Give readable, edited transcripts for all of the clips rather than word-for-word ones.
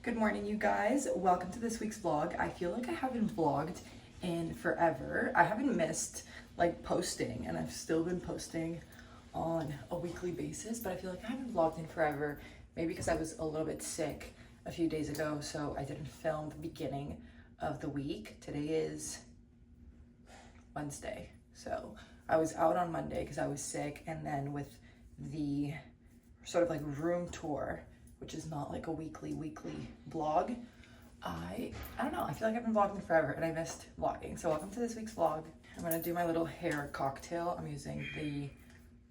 Good morning, you guys. Welcome to this week's vlog. I feel like I haven't vlogged in forever. I haven't missed like posting, and I've still been posting on a weekly basis, but I feel like I haven't vlogged in forever. Maybe because I was a little bit sick a few days ago, so I didn't film the beginning of the week. Today is Wednesday, so I was out on Monday because I was sick, and then with the sort of like room tour, which is not like a weekly vlog, I don't know, I feel like I've been vlogging forever and I missed vlogging. So welcome to this week's vlog. I'm gonna do my little hair cocktail. I'm using the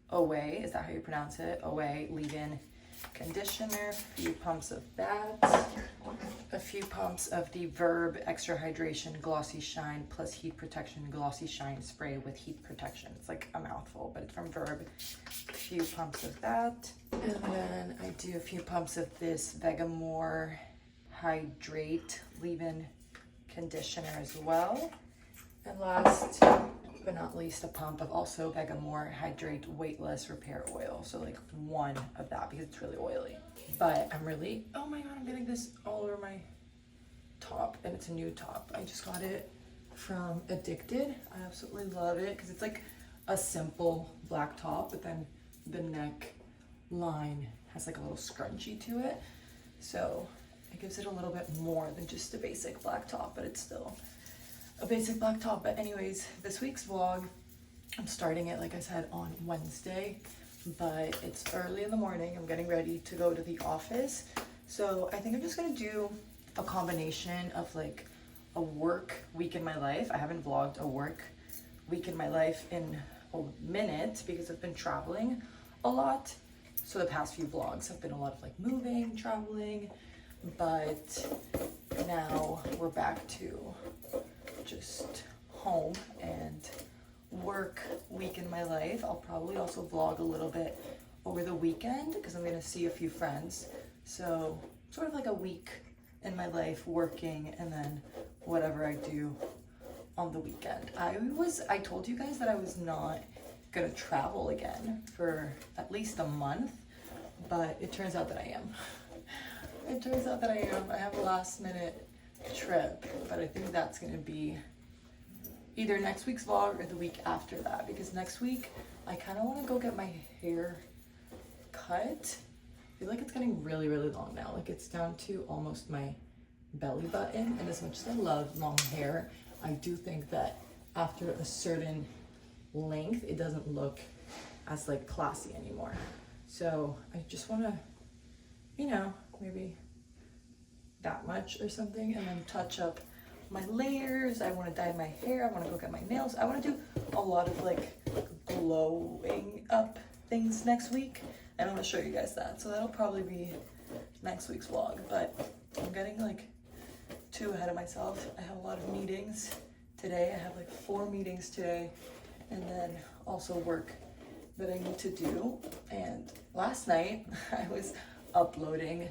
Away, is that how you pronounce it? Away leave-in conditioner, a few pumps of that, a few pumps of the Verb Extra Hydration Glossy Shine plus Heat Protection Glossy Shine Spray with Heat Protection. It's like a mouthful, but it's from Verb. A few pumps of that. And then I do a few pumps of this Vegamour Hydrate leave-in conditioner as well. And last but not least, a pump of also Vegamour Hydrate Weightless Repair Oil. So like one of that because it's really oily. But I'm really, oh my god, I'm getting this all over my top, and it's a new top. I just got it from Addicted. I absolutely love it because it's like a simple black top, but then the neck line has like a little scrunchie to it. So it gives it a little bit more than just a basic black top, but it's still a basic black top. But anyways, this week's vlog, I'm starting it, like I said, on Wednesday, but it's early in the morning. I'm getting ready to go to the office. So I think I'm just gonna do a combination of like a work week in my life. I haven't vlogged a work week in my life in a minute because I've been traveling a lot. So the past few vlogs have been a lot of like moving, traveling, but now we're back to just home and work week in my life. I'll probably also vlog a little bit over the weekend because I'm gonna see a few friends. So sort of like a week in my life working, and then whatever I do on the weekend. I told you guys that I was not gonna travel again for at least a month, but it turns out that I am. It turns out that I am. I have a last minute trip, but I think that's gonna be either next week's vlog or the week after that, because next week I kind of want to go get my hair cut. I feel like it's getting really long now. Like it's down to almost my belly button, and as much as I love long hair, I do think that after a certain length it doesn't look as like classy anymore. So I just want to, you know, maybe that much or something, and then touch up my layers. I want to dye my hair. I want to go get my nails. I want to do a lot of like glowing up things next week, and I'm going to show you guys that. So that'll probably be next week's vlog, but I'm getting like too ahead of myself. I have a lot of meetings today. I have like 4 meetings today, and then also work that I need to do. And last night I was uploading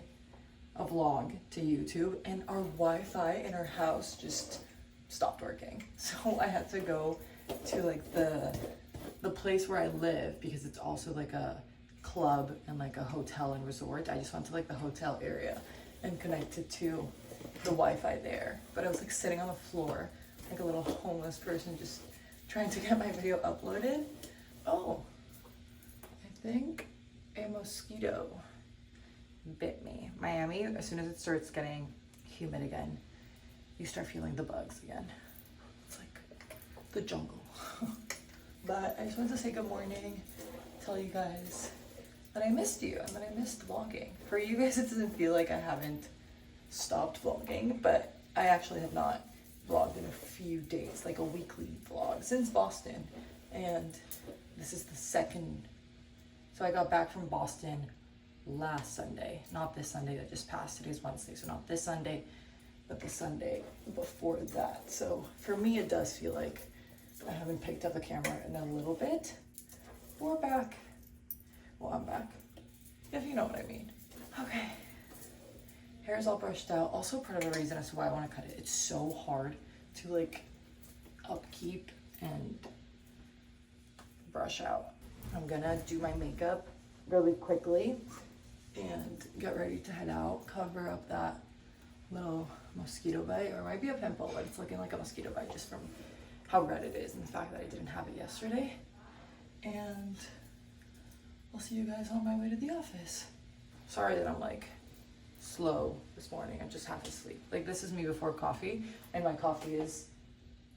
a vlog to YouTube, and our Wi-Fi in our house just stopped working. So I had to go to like the place where I live, because it's also like a club and like a hotel and resort. I just went to like the hotel area and connected to the Wi-Fi there. But I was like sitting on the floor like a little homeless person just trying to get my video uploaded. Oh, I think a mosquito bit me. Miami, as soon as it starts getting humid again, you start feeling the bugs again. It's like the jungle. But I just wanted to say good morning, tell you guys that I missed you and that I missed vlogging. For you guys, it doesn't feel like I haven't stopped vlogging, but I actually have not vlogged in a few days, like a weekly vlog since Boston. And this is the second. So I got back from Boston last Sunday, not this Sunday that just passed. Today's Wednesday, so not this Sunday, but the Sunday before that. So for me, it does feel like I haven't picked up a camera in a little bit. We're back. Well, I'm back, if you know what I mean. Okay, hair is all brushed out. Also, part of the reason as to why I want to cut it, it's so hard to like upkeep and brush out. I'm gonna do my makeup really quickly and get ready to head out, cover up that little mosquito bite, or it might be a pimple, but it's looking like a mosquito bite just from how red it is and the fact that I didn't have it yesterday. And I'll see you guys on my way to the office. Sorry that I'm like slow this morning. I'm just half asleep. Like, this is me before coffee, and my coffee is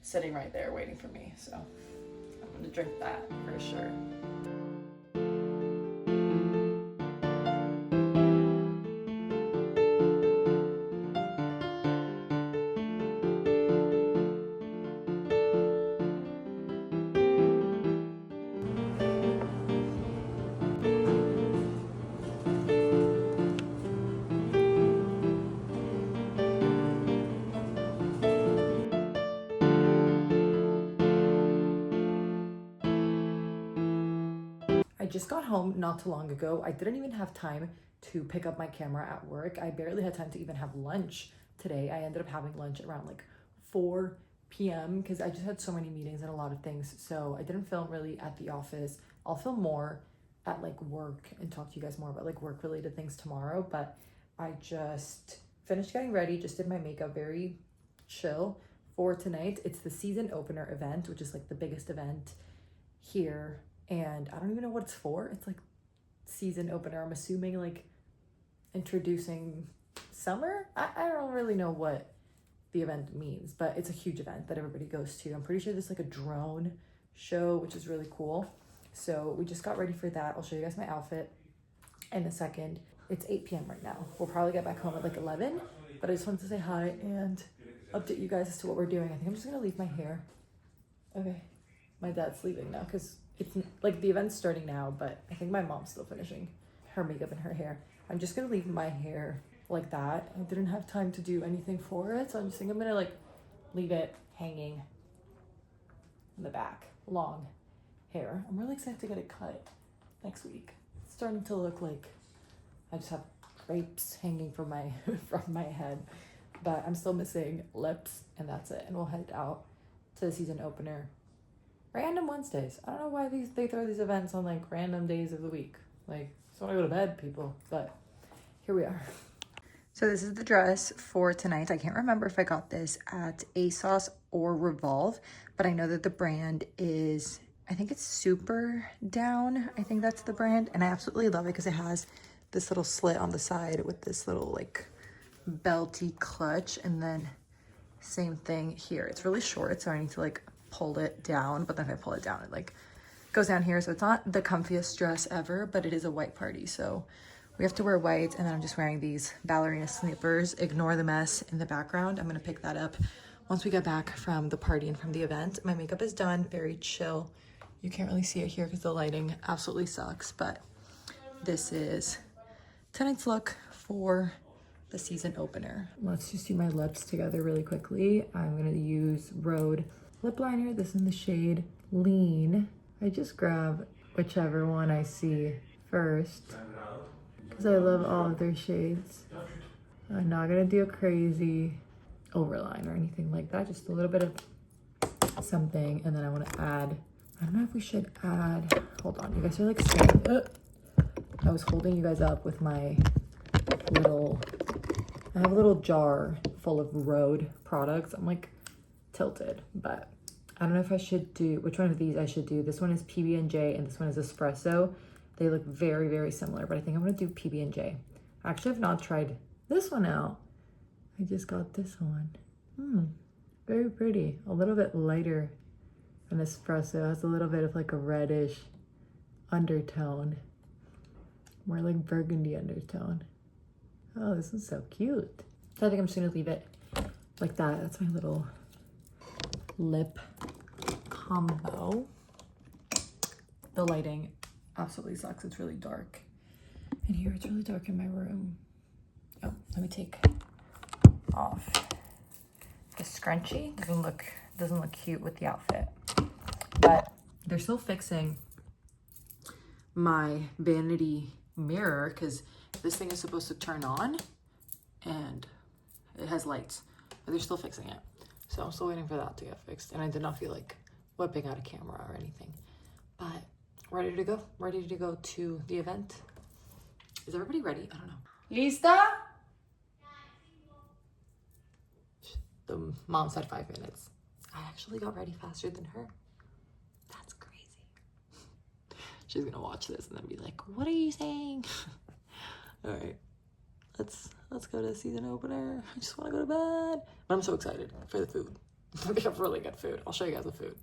sitting right there waiting for me. So I'm gonna drink that for sure. I just got home not too long ago. I didn't even have time to pick up my camera at work. I barely had time to even have lunch today. I ended up having lunch around like 4 p.m. because I just had so many meetings and a lot of things. So I didn't film really at the office. I'll film more at like work and talk to you guys more about like work related things tomorrow. But I just finished getting ready, just did my makeup, very chill for tonight. It's the season opener event, which is like the biggest event here. And I don't even know what it's for. It's like season opener. I'm assuming like introducing summer. I don't really know what the event means, but it's a huge event that everybody goes to. I'm pretty sure there's like a drone show, which is really cool. So we just got ready for that. I'll show you guys my outfit in a second. It's 8 p.m. right now. We'll probably get back home at like 11, but I just wanted to say hi and update you guys as to what we're doing. I think I'm just gonna leave my hair. Okay, my dad's leaving now because it's like the event's starting now, but I think my mom's still finishing her makeup and her hair. I'm just gonna leave my hair like that. I didn't have time to do anything for it, so I just think I'm gonna like leave it hanging in the back, long hair. I'm really excited to get it cut next week. It's starting to look like I just have drapes hanging from my from my head, but I'm still missing lips, and that's it. And we'll head out to the season opener. Random Wednesdays. I don't know why they throw these events on like random days of the week. Like, just want to go to bed, people. But here we are. So this is the dress for tonight. I can't remember if I got this at ASOS or Revolve, but I know that the brand is, I think it's Super Down. I think that's the brand. And I absolutely love it because it has this little slit on the side with this little like belty clutch. And then same thing here. It's really short, so I need to like pull it down, but then if I pull it down, it like goes down here. So it's not the comfiest dress ever, but it is a white party, so we have to wear white. And then I'm just wearing these ballerina slippers. Ignore the mess in the background. I'm gonna pick that up once we get back from the party and from the event. My makeup is done, very chill. You can't really see it here because the lighting absolutely sucks, but this is tonight's look for the season opener. Let's just do my lips together really quickly. I'm gonna use Rhode lip liner. This is in the shade Lean. I just grab whichever one I see first because I love all of their shades. I'm not gonna do a crazy overline or anything like that, just a little bit of something. And then I want to add, I don't know if we should add, hold on, you guys are like saying, I was holding you guys up with my little, I have a little jar full of Rhode products. I'm like tilted, but I don't know if I should do, which one of these I should do. This one is PB&J and this one is Espresso. They look very, very similar, but I think I'm gonna do PB&J. I actually have not tried this one out. I just got this one. Very pretty. A little bit lighter than Espresso. It has a little bit of like a reddish undertone. More like burgundy undertone. Oh, this is so cute. So I think I'm just gonna leave it like that. That's my little lip combo. The lighting absolutely sucks. It's really dark in here. It's really dark in my room. Oh, let me take off the scrunchie. Doesn't look cute with the outfit, but they're still fixing my vanity mirror because this thing is supposed to turn on and it has lights, but they're still fixing it. So I'm still waiting for that to get fixed. And I did not feel like whipping out a camera or anything, but ready to go to the event. Is everybody ready? I don't know. Lista? The mom said 5 minutes. I actually got ready faster than her. That's crazy. She's gonna watch this and then be like, what are you saying? All right, let's go to the season opener. I just want to go to bed. But I'm so excited for the food. They have really good food. I'll show you guys the food.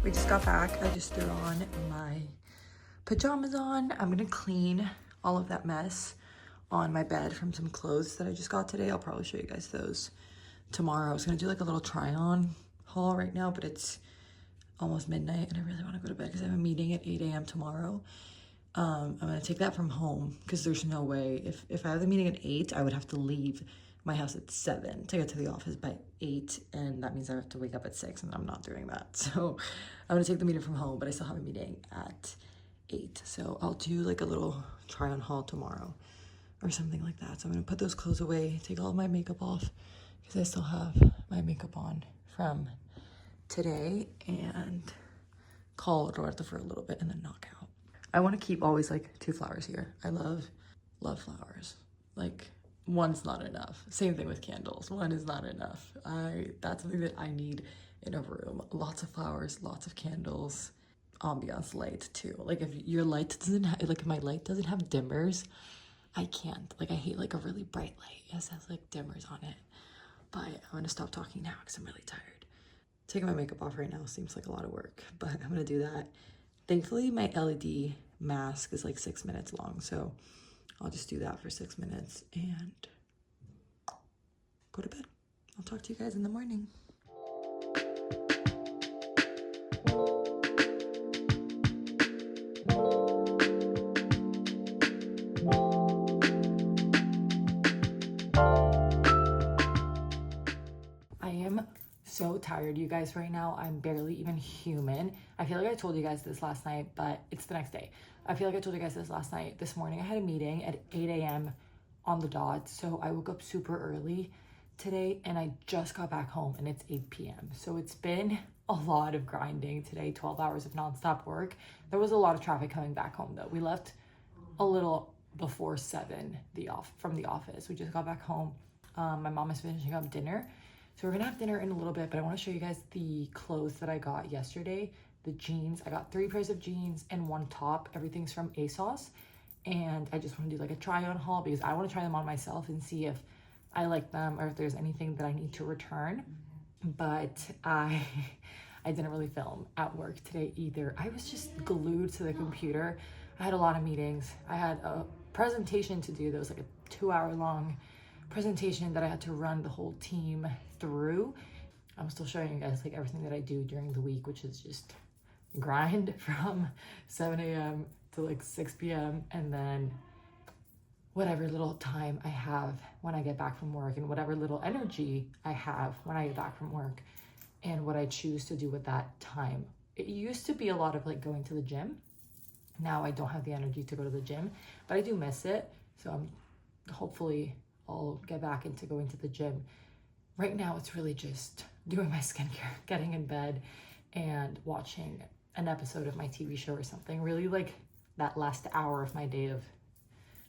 We just got back. I just threw on my pajamas on. I'm gonna clean all of that mess on my bed from some clothes that I just got today. I'll probably show you guys those tomorrow. I was gonna do like a little try on haul right now, but it's almost midnight and I really wanna go to bed because I have a meeting at 8 a.m. tomorrow. I'm gonna take that from home because there's no way, if I have the meeting at 8, I would have to leave my house at 7 to get to the office by 8, and that means I have to wake up at 6, and I'm not doing that. So I'm gonna take the meeting from home, but I still have a meeting at 8. So I'll do like a little try on haul tomorrow or something like that. So I'm gonna put those clothes away, take all of my makeup off because I still have my makeup on from today, and call Roberto for a little bit and then knock out. I want to keep always like 2 flowers here. I love flowers. Like, one's not enough. Same thing with candles. One is not enough. That's something that I need in a room. Lots of flowers, lots of candles, ambiance light too. Like if your light doesn't have, like if my light doesn't have dimmers, I can't. Like I hate like a really bright light. It has like dimmers on it. But I'm gonna stop talking now because I'm really tired. Taking my makeup off right now seems like a lot of work, but I'm gonna do that. Thankfully, my LED mask is like 6 minutes long, so I'll just do that for 6 minutes and go to bed. I'll talk to you guys in the morning. I am so tired, you guys, right now. I'm barely even human. I feel like I told you guys this last night, but it's the next day. I feel like I told you guys this last night. This morning I had a meeting at 8 a.m. on the dot, so I woke up super early today and I just got back home and it's 8 p.m. So it's been a lot of grinding today, 12 hours of nonstop work. There was a lot of traffic coming back home though. We left a little before 7 from the office. We just got back home. My mom is finishing up dinner. So we're gonna have dinner in a little bit, but I wanna show you guys the clothes that I got yesterday. The jeans, I got 3 pairs of jeans and 1 top. Everything's from ASOS. And I just wanna do like a try on haul because I wanna try them on myself and see if I like them or if there's anything that I need to return. But I didn't really film at work today either. I was just glued to the computer. I had a lot of meetings. I had a presentation to do that was like a 2-hour long presentation that I had to run the whole team through. I'm still showing you guys like everything that I do during the week, which is just grind from 7 a.m. to like 6 p.m. and then whatever little time I have when I get back from work and whatever little energy I have when I get back from work and what I choose to do with that time. It used to be a lot of like going to the gym. Now I don't have the energy to go to the gym, but I do miss it. So hopefully I'll get back into going to the gym. Right now it's really just doing my skincare, getting in bed and watching an episode of my TV show or something. Really like that last hour of my day of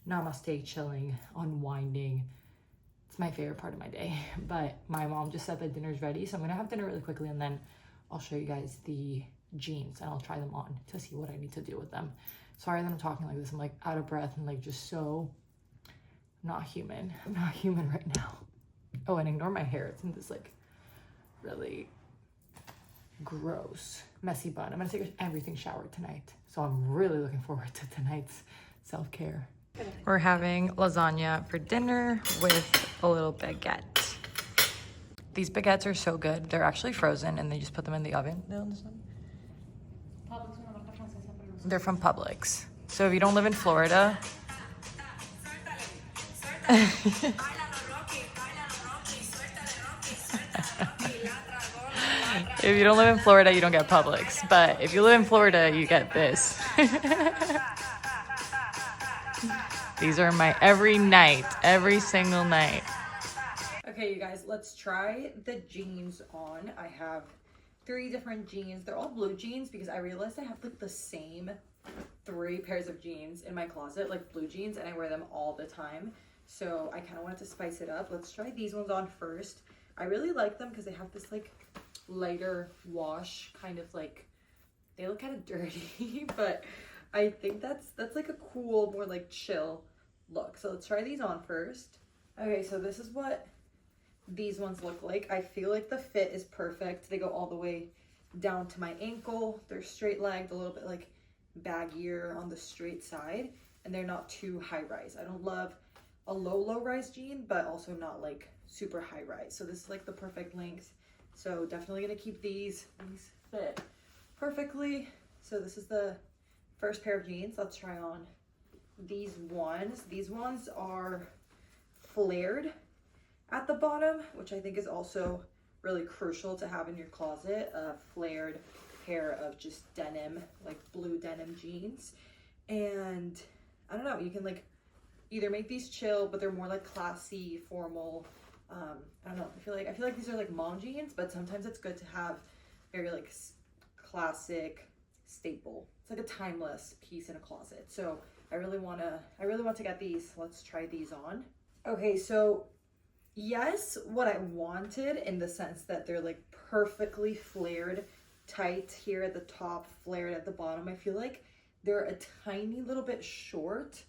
namaste, chilling, unwinding. It's my favorite part of my day. But my mom just said that dinner's ready, so I'm gonna have dinner really quickly, and then I'll show you guys the jeans and I'll try them on to see what I need to do with them. Sorry that I'm talking like this. I'm like out of breath and like just so not human. I'm not human right now. Oh, and ignore my hair. It's in this like really gross, messy bun. I'm gonna take everything showered tonight. So I'm really looking forward to tonight's self-care. We're having lasagna for dinner with a little baguette. These baguettes are so good. They're actually frozen and they just put them in the oven. They're from Publix. So if you don't live in Florida, if you don't live in Florida, you don't get Publix. But if you live in Florida, you get this. These are my every night, every single night. Okay, you guys, let's try the jeans on. I have 3 different jeans. They're all blue jeans because I realized I have like the same 3 pairs of jeans in my closet, like blue jeans, and I wear them all the time. So I kind of wanted to spice it up. Let's try these ones on first. I really like them because they have this like lighter wash, kind of like, they look kind of dirty, but I think that's like a cool, more like chill look. So let's try these on first. Okay, so this is what these ones look like. I feel like the fit is perfect. They go all the way down to my ankle. They're straight legged, a little bit like baggier on the straight side, and they're not too high rise. I don't love a low rise jean, but also not like super high rise. So this is like the perfect length. So definitely gonna keep these. These fit perfectly. So this is the first pair of jeans. Let's try on these ones. These ones are flared at the bottom, which I think is also really crucial to have in your closet. A flared pair of just denim, like blue denim jeans. And I don't know, you can like either make these chill, but they're more like classy, formal. I don't know, I feel like these are like mom jeans, but sometimes it's good to have very like classic staple. It's like a timeless piece in a closet. So I really want to get these. Let's try these on. Okay, so yes, what I wanted, in the sense that they're like perfectly flared tight here at the top, flared at the bottom. I feel like they're a tiny little bit short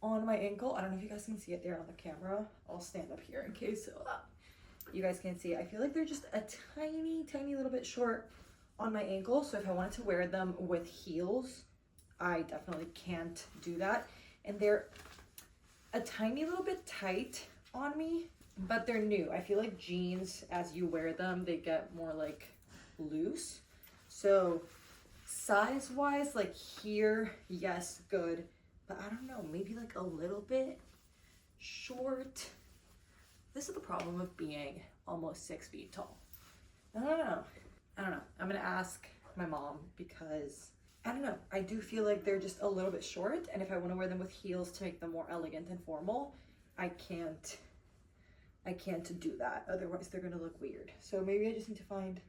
on my ankle. I don't know if you guys can see it there on the camera. I'll stand up here in case you guys can't see it. I feel like they're just a tiny little bit short on my ankle. So if I wanted to wear them with heels, I definitely can't do that. And they're a tiny little bit tight on me, but they're new. I feel like jeans, as you wear them, they get more like loose. So size wise, like here, yes, good. But I don't know, maybe like a little bit short. This is the problem of being almost 6 feet tall. I don't know. I'm gonna ask my mom because I don't know. I do feel like they're just a little bit short, and if I want to wear them with heels to make them more elegant and formal, I can't do that. Otherwise they're gonna look weird. So maybe I just need to find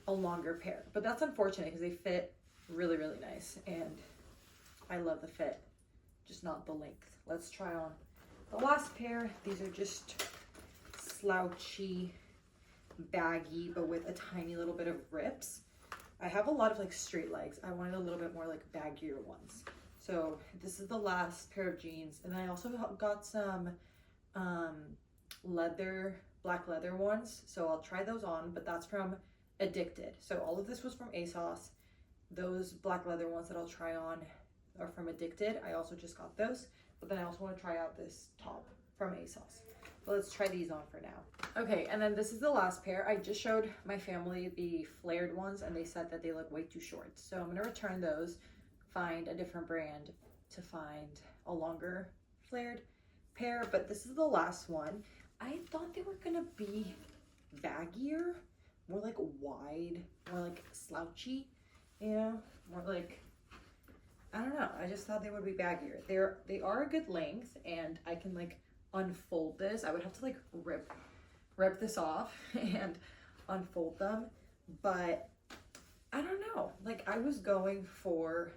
a longer pair. But that's unfortunate because they fit really, really nice, and I love the fit, just not the length. Let's try on the last pair. These are just slouchy, baggy, but with a tiny little bit of rips. I have a lot of like straight legs. I wanted a little bit more like baggier ones. So this is the last pair of jeans. And then I also got some black leather ones. So I'll try those on, but that's from Addicted. So all of this was from ASOS. Those black leather ones that I'll try on are from Addicted. I also just got those, but then I also want to try out this top from ASOS. But let's try these on for now. Okay, and then this is the last pair. I just showed my family the flared ones and they said that they look way too short. So I'm gonna return those, find a different brand to find a longer flared pair, but this is the last one. I thought they were gonna be baggier, more like wide, more like slouchy, you know, more like, I don't know. I just thought they would be baggier. They are a good length, and I can like unfold this. I would have to like rip this off and unfold them, but I don't know. Like I was going for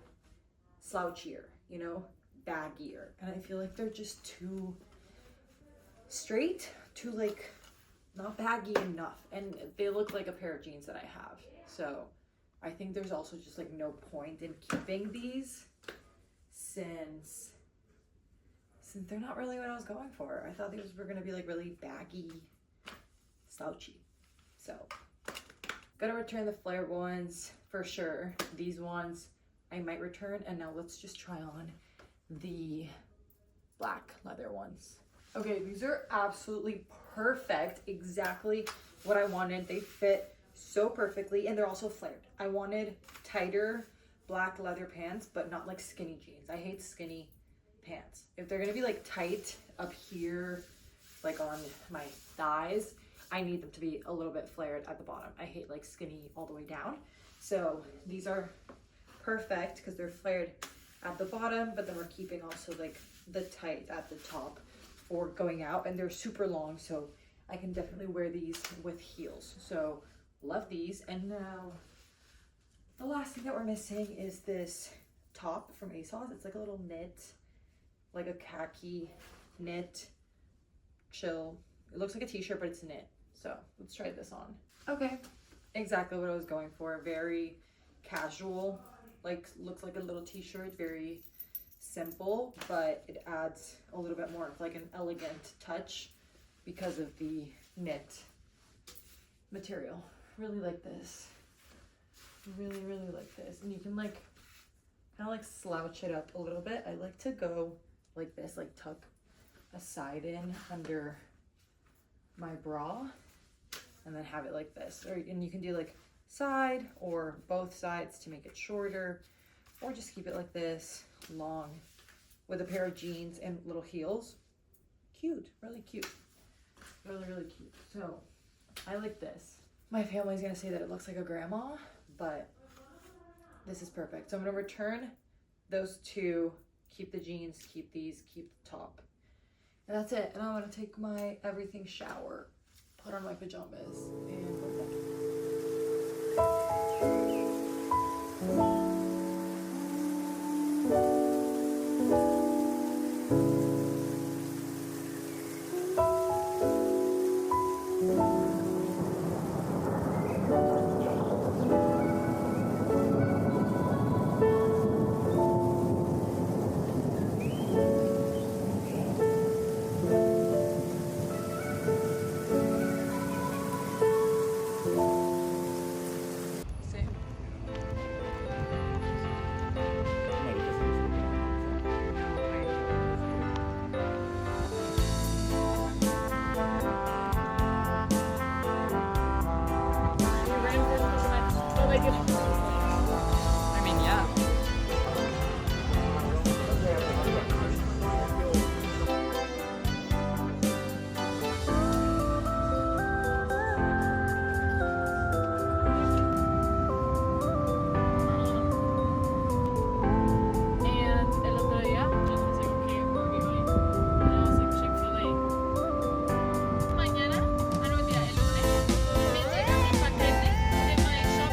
slouchier, you know, baggier, and I feel like they're just too straight, too like not baggy enough, and they look like a pair of jeans that I have. So I think there's also just like no point in keeping these since they're not really what I was going for. I thought these were gonna be like really baggy, slouchy. So gotta return the flared ones for sure. These ones I might return, and now let's just try on the black leather ones. Okay, these are absolutely perfect, exactly what I wanted. They fit so perfectly, and they're also flared. I wanted tighter black leather pants, but not like skinny jeans. I hate skinny pants. If they're gonna be like tight up here, like on my thighs, I need them to be a little bit flared at the bottom. I hate like skinny all the way down. So these are perfect because they're flared at the bottom, but then we're keeping also like the tight at the top for going out, and they're super long, so I can definitely wear these with heels. So love these. And now the last thing that we're missing is this top from ASOS. It's like a little knit, like a khaki knit chill. It looks like a t-shirt, but it's knit. So let's try this on. Okay, exactly what I was going for. Very casual, like looks like a little t-shirt, very simple, but it adds a little bit more of like an elegant touch because of the knit material. Really like this. Really like this. And you can like kind of like slouch it up a little bit. I like to go like this, like tuck a side in under my bra and then have it like this. And you can do like side or both sides to make it shorter, or just keep it like this, long, with a pair of jeans and little heels. Cute, really cute. Really cute. So I like this. My family's gonna say that it looks like a grandma, but this is perfect. So I'm gonna return those two, keep the jeans, keep these, keep the top. And that's it. And I'm gonna take my everything shower, put on my pajamas, and go to bed. I mean, yeah. And el otro día yo no sé qué porque no sé Chick-fil-A. Mañana, no mentira, el lunes me llega mi paquete de My Shop.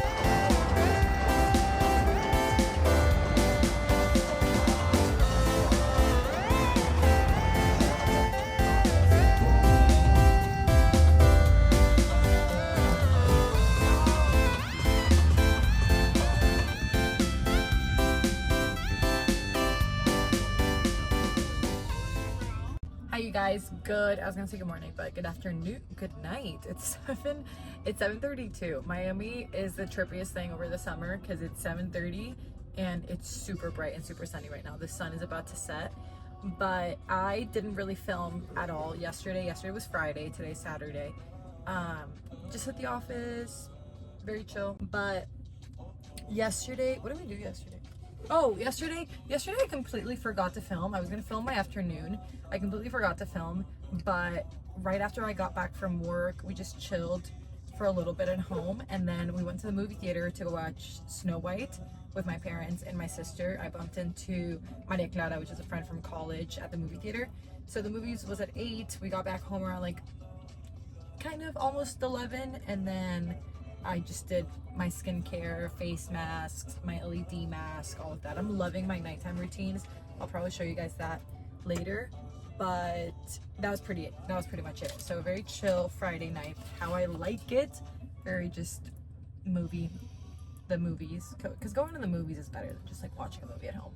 Hi you guys, I was gonna say good morning, but good afternoon, good night. It's 7:32. Miami is the trippiest thing over the summer because it's 7:30 and it's super bright and super sunny right now. The sun is about to set, but I didn't really film at all yesterday. Yesterday was Friday, today's Saturday. Just at the office, very chill. But yesterday, what did we do yesterday? Oh, yesterday I completely forgot to film. I was gonna film my afternoon. I completely forgot to film, but right after I got back from work, we just chilled for a little bit at home, and then we went to the movie theater to watch Snow White with my parents and my sister. I bumped into Maria Clara, which is a friend from college, at the movie theater. So the movie was at 8. We got back home around like kind of almost 11, and then I just did my skincare, face masks, my LED mask, all of that. I'm loving my nighttime routines. I'll probably show you guys that later, but that was pretty much it. So a very chill Friday night, how I like it. Very just the movies, because going to the movies is better than just like watching a movie at home.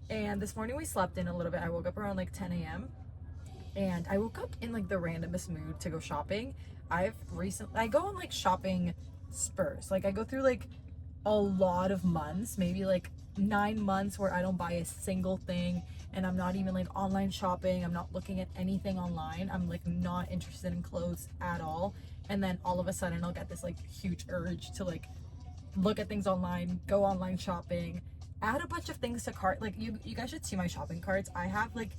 And this morning we slept in a little bit. I woke up around like 10 a.m. and I woke up in like the randomest mood to go shopping. I go on like shopping spurs. Like I go through like a lot of months, maybe like 9 months where I don't buy a single thing, and I'm not even like online shopping. I'm not looking at anything online. I'm like not interested in clothes at all. And then all of a sudden I'll get this like huge urge to like look at things online, go online shopping, add a bunch of things to cart. Like you guys should see my shopping carts. I have like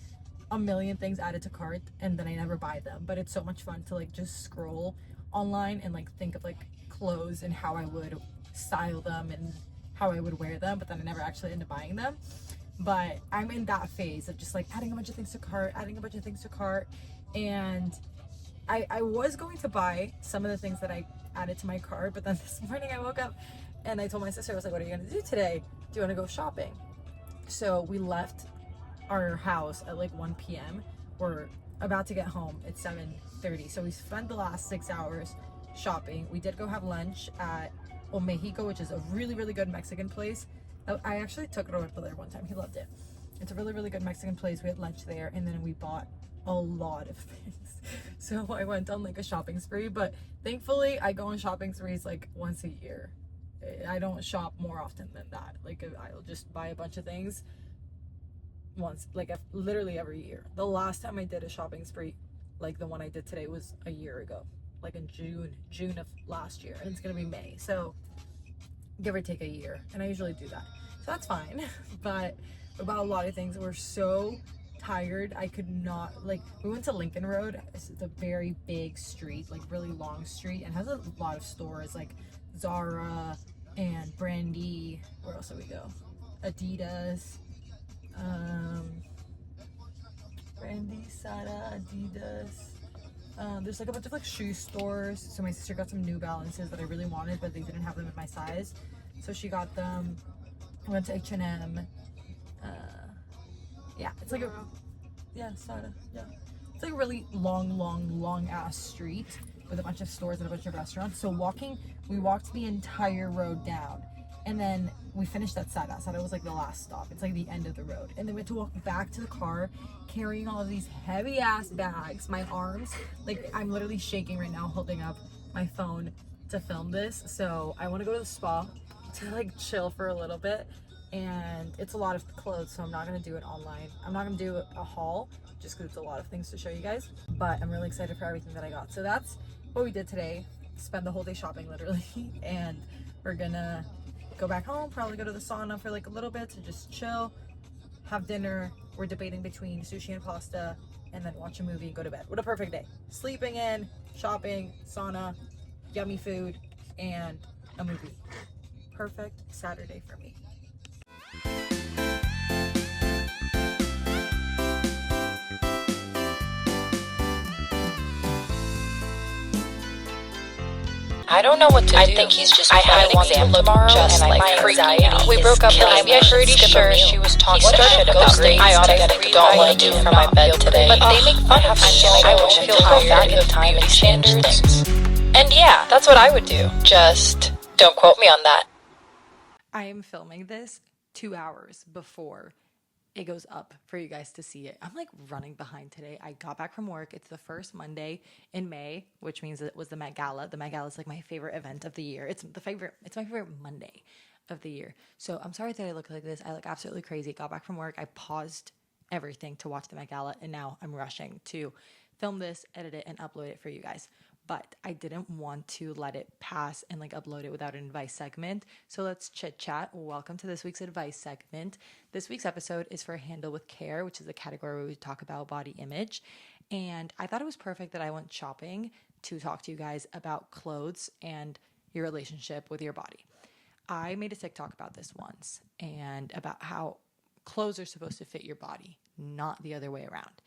a million things added to cart and then I never buy them, but it's so much fun to like just scroll online and like think of like clothes and how I would style them and how I would wear them, but then I never actually end up buying them. But I'm in that phase of just like adding a bunch of things to cart, and I was going to buy some of the things that I added to my cart, but then this morning I woke up and I told my sister, I was like, what are you gonna do today? Do you want to go shopping? So we left our house at like 1 p.m. We're about to get home at 7:30. So we spent the last 6 hours shopping. We did go have lunch at O Mexico, which is a really, really good Mexican place. I actually took Roberto there one time. He loved it. It's a really, really good Mexican place. We had lunch there, and then we bought a lot of things. So I went on like a shopping spree, but thankfully I go on shopping sprees like once a year. I don't shop more often than that. Like I'll just buy a bunch of things once, like literally every year. The last time I did a shopping spree like the one I did today was a year ago, like in June of last year, and it's gonna be May, so give or take a year, and I usually do that, so that's fine. But about a lot of things, we're so tired. I could not, like, we went to Lincoln Road. It's a very big street, like really long street, and has a lot of stores like Zara and Brandy. Where else did we go? Adidas, Brandy, Sada, Adidas. There's like a bunch of like shoe stores. So my sister got some New Balances that I really wanted, but they didn't have them in my size, so she got them. I went to H&M. Yeah, it's like Sada. Yeah, it's like a really long ass street with a bunch of stores and a bunch of restaurants. So we walked the entire road down, and then we finished at Sada. Sada was like the last stop. It's like the end of the road, and then we had to walk back to the car carrying all of these heavy ass bags. My arms, like, I'm literally shaking right now holding up my phone to film this. So I want to go to the spa to like chill for a little bit, and it's a lot of clothes, so I'm not going to do it online. I'm not going to do a haul just because it's a lot of things to show you guys, but I'm really excited for everything that I got. So that's what we did today. Spend the whole day shopping literally, and we're gonna go back home, probably go to the sauna for like a little bit to just chill, have dinner. We're debating between sushi and pasta, and then watch a movie and go to bed. What a perfect day. Sleeping in, shopping, sauna, yummy food, and a movie. Perfect Saturday for me. I don't know what to do. I think he's just. I had an exam tomorrow, just and like my anxiety. We broke up. I'm pretty sure she was talking shit about me. I ought to get a don't want to do for my bed today. But they make fun of me. I wish I could go back in time and change things. And yeah, that's what I would do. Just don't quote me on that. I am filming this 2 hours before it goes up for you guys to see it. I'm like running behind today. I got back from work. It's the first Monday in May, which means it was the Met Gala. The Met Gala is like my favorite event of the year. It's my favorite Monday of the year. So I'm sorry that I look like this. I look absolutely crazy. Got back from work. I paused everything to watch the Met Gala, and now I'm rushing to film this, edit it, and upload it for you guys. But I didn't want to let it pass and like upload it without an advice segment. So let's chit chat. Welcome to this week's advice segment. This week's episode is for Handle with Care, which is a category where we talk about body image. And I thought it was perfect that I went shopping to talk to you guys about clothes and your relationship with your body. I made a TikTok about this once, and about how clothes are supposed to fit your body, not the other way around.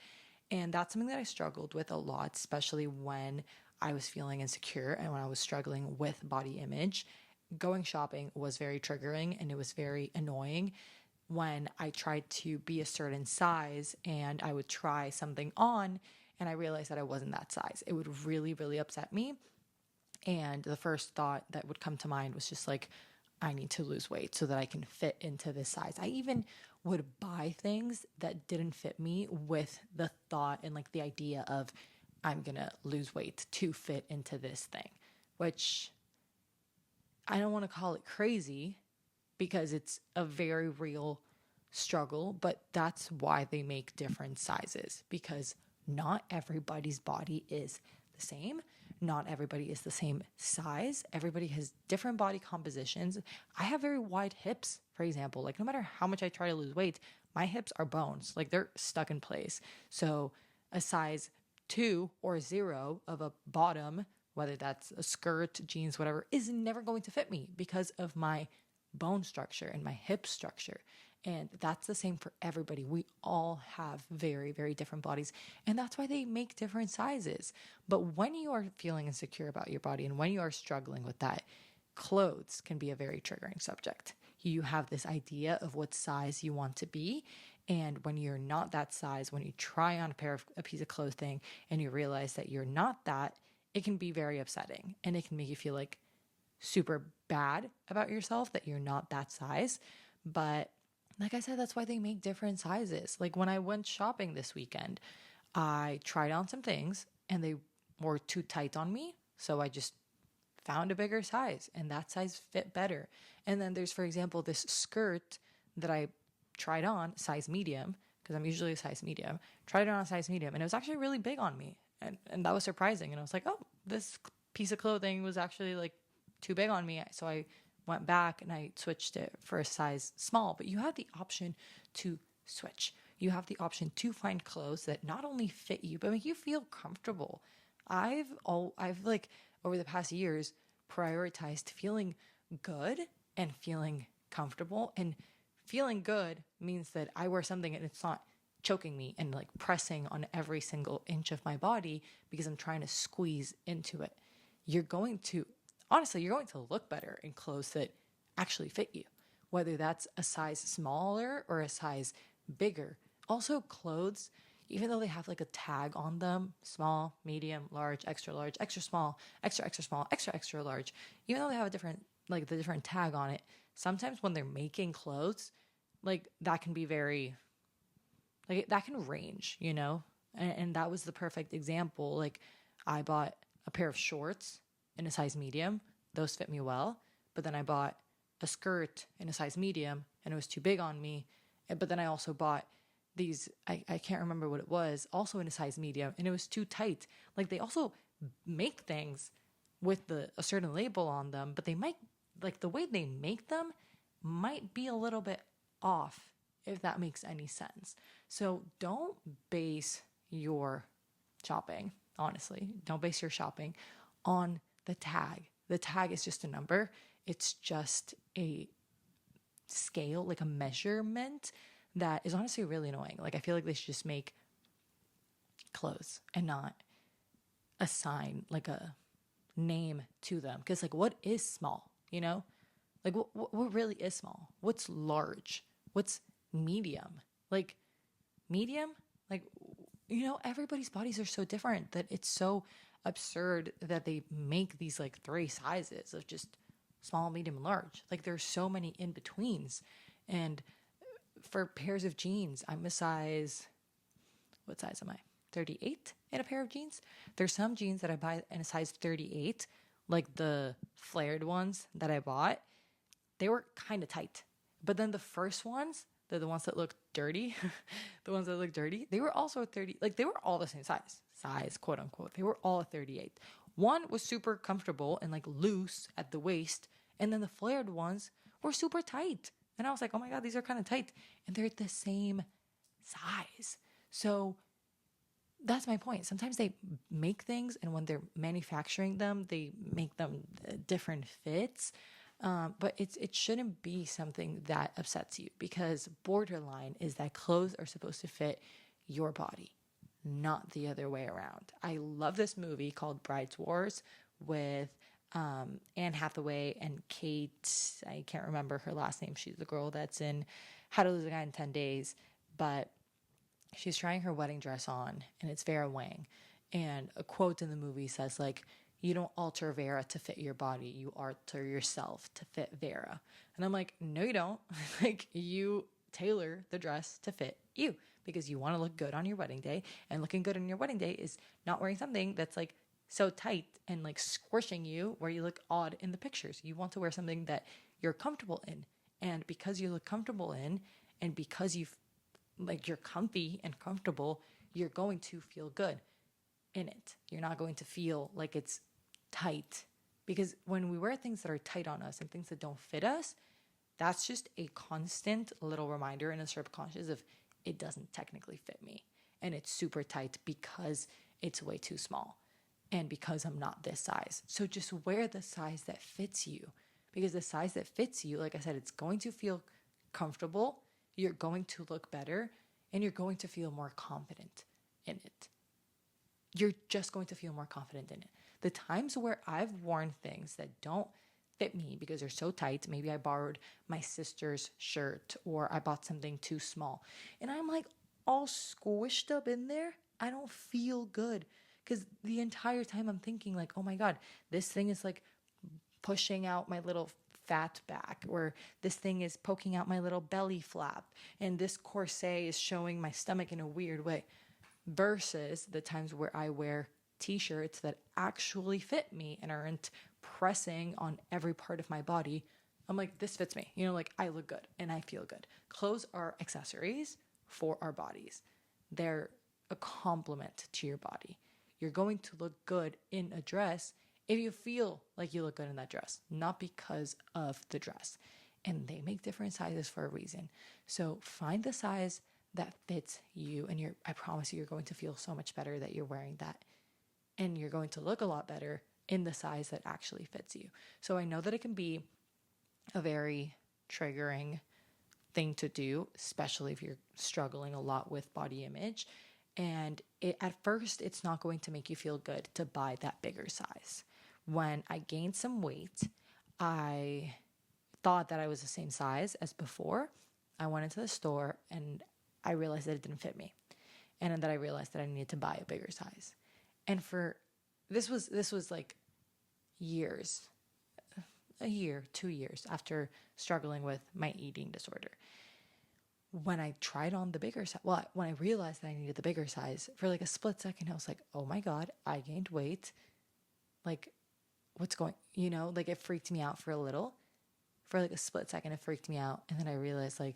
And that's something that I struggled with a lot, especially when I was feeling insecure and when I was struggling with body image, going shopping was very triggering and it was very annoying when I tried to be a certain size and I would try something on and I realized that I wasn't that size. It would really, really upset me. And the first thought that would come to mind was just like, I need to lose weight so that I can fit into this size. I even would buy things that didn't fit me with the thought and like the idea of I'm going to lose weight to fit into this thing, which I don't want to call it crazy because it's a very real struggle, but that's why they make different sizes because not everybody's body is the same. Not everybody is the same size. Everybody has different body compositions. I have very wide hips, for example. Like no matter how much I try to lose weight, my hips are bones. Like they're stuck in place. So a size 2 or 0 of a bottom, whether that's a skirt, jeans, whatever, is never going to fit me because of my bone structure and my hip structure. And that's the same for everybody. We all have very, very different bodies. And that's why they make different sizes. But when you are feeling insecure about your body and when you are struggling with that, clothes can be a very triggering subject. You have this idea of what size you want to be. And when you're not that size, when you try on a piece of clothing and you realize that you're not that, it can be very upsetting. And it can make you feel like super bad about yourself that you're not that size. But like I said, that's why they make different sizes. Like when I went shopping this weekend, I tried on some things and they were too tight on me. So I just found a bigger size and that size fit better. And then there's, for example, this skirt that I tried on, size medium, because I'm usually a size medium, tried it on a size medium and it was actually really big on me. And that was surprising. And I was like, oh, this piece of clothing was actually like too big on me. So I went back and I switched it for a size small, but you have the option to switch. You have the option to find clothes that not only fit you, but make you feel comfortable. I've like over the past years prioritized feeling good and feeling comfortable, and feeling good means that I wear something and it's not choking me and like pressing on every single inch of my body because I'm trying to squeeze into it. You're going to look better in clothes that actually fit you, whether that's a size smaller or a size bigger. Also, clothes, even though they have like a tag on them, small, medium, large, extra small, extra small, extra large, even though they have the different tag on it, sometimes when they're making clothes, like that can be that can range, you know? And that was the perfect example. Like I bought a pair of shorts in a size medium. Those fit me well. But then I bought a skirt in a size medium and it was too big on me. But then I also bought these, I can't remember what it was, also in a size medium and it was too tight. Like they also make things with a certain label on them, but they might, like the way they make them might be a little bit off, if that makes any sense. So don't base your shopping, honestly, don't base your shopping on the tag. The tag is just a number. It's just a scale, like a measurement that is honestly really annoying. Like I feel like they should just make clothes and not assign like a name to them. Because like what is small, you know? Like what really is small? What's large? What's medium? Like medium? Like, you know, everybody's bodies are so different that it's so absurd that they make these like 3 sizes of just small, medium, and large. Like there's so many in betweens. And for pairs of jeans, I'm a size, what size am I? 38 in a pair of jeans. There's some jeans that I buy in a size 38, like the flared ones that I bought. They were kind of tight. But then the first ones, they're the ones that look dirty, they were also a 30, like they were all the same size, quote unquote. They were all a 38. One was super comfortable and like loose at the waist. And then the flared ones were super tight. And I was like, oh my God, these are kind of tight. And they're the same size. So that's my point. Sometimes they make things and when they're manufacturing them, they make them different fits. But it shouldn't be something that upsets you because borderline is that clothes are supposed to fit your body, not the other way around. I love this movie called Brides Wars with Anne Hathaway and Kate. I can't remember her last name. She's the girl that's in How to Lose a Guy in 10 Days. But she's trying her wedding dress on, and it's Vera Wang. And a quote in the movie says, like, you don't alter Vera to fit your body. You alter yourself to fit Vera. And I'm like, no, you don't. Like, you tailor the dress to fit you because you want to look good on your wedding day. And looking good on your wedding day is not wearing something that's like so tight and like squishing you where you look odd in the pictures. You want to wear something that you're comfortable in. And because you look comfortable in, and because you're comfy and comfortable, you're going to feel good in it. You're not going to feel like it's tight, because when we wear things that are tight on us and things that don't fit us, that's just a constant little reminder in the subconscious of it doesn't technically fit me, and it's super tight because it's way too small and because I'm not this size. So just wear the size that fits you, because the size that fits you, like I said, it's going to feel comfortable, you're going to look better, and you're going to feel more confident in it. You're just going to feel more confident in it. The times where I've worn things that don't fit me because they're so tight, maybe I borrowed my sister's shirt or I bought something too small, and I'm like all squished up in there, I don't feel good, because the entire time I'm thinking like, oh my God, this thing is like pushing out my little fat back, or this thing is poking out my little belly flap, and this corset is showing my stomach in a weird way. Versus the times where I wear t-shirts that actually fit me and aren't pressing on every part of my body. I'm like, this fits me. Like I look good and I feel good. Clothes are accessories for our bodies. They're a complement to your body. You're going to look good in a dress if you feel like you look good in that dress, not because of the dress. And they make different sizes for a reason. So find the size that fits you, and I promise you're going to feel so much better that you're wearing that, and you're going to look a lot better in the size that actually fits you. So I know that it can be a very triggering thing to do, especially if you're struggling a lot with body image, and at first it's not going to make you feel good to buy that bigger size. When I gained some weight, I thought that I was the same size as before. I went into the store and I realized that it didn't fit me. And then that I realized that I needed to buy a bigger size. And this was like years, a year, 2 years after struggling with my eating disorder. When I tried on the bigger size, when I realized that I needed the bigger size, for like a split second, I was like, oh my God, I gained weight. Like, what's going, like it freaked me out for a little. For like a split second, it freaked me out. And then I realized like,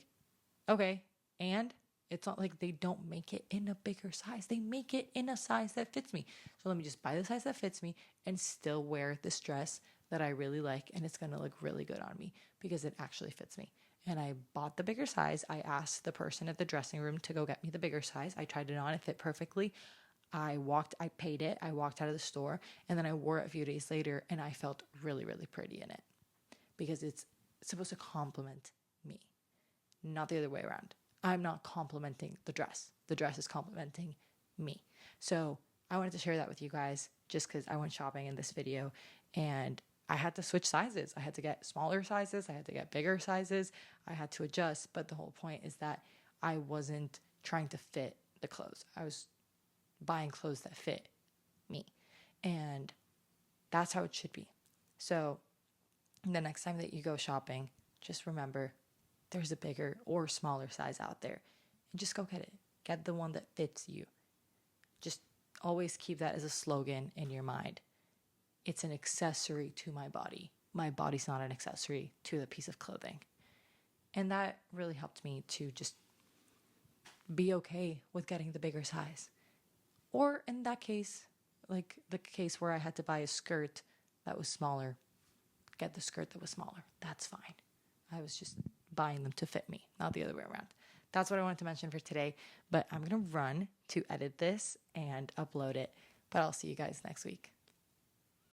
okay, and it's not like they don't make it in a bigger size. They make it in a size that fits me. So let me just buy the size that fits me and still wear this dress that I really like. And it's going to look really good on me because it actually fits me. And I bought the bigger size. I asked the person at the dressing room to go get me the bigger size. I tried it on. It fit perfectly. I paid it. I walked out of the store, and then I wore it a few days later, and I felt really, really pretty in it because it's supposed to complement me, not the other way around. I'm not complimenting the dress. The dress is complimenting me. So I wanted to share that with you guys just because I went shopping in this video and I had to switch sizes. I had to get smaller sizes. I had to get bigger sizes. I had to adjust. But the whole point is that I wasn't trying to fit the clothes. I was buying clothes that fit me. And that's how it should be. So the next time that you go shopping, just remember there's a bigger or smaller size out there, and just go get it. Get the one that fits you. Just always keep that as a slogan in your mind. It's an accessory to my body. My body's not an accessory to the piece of clothing. And that really helped me to just be okay with getting the bigger size. Or in that case, like the case where I had to buy a skirt that was smaller, get the skirt that was smaller. That's fine. I was just buying them to fit me, not the other way around. That's what I wanted to mention for today, but I'm going to run to edit this and upload it, but I'll see you guys next week.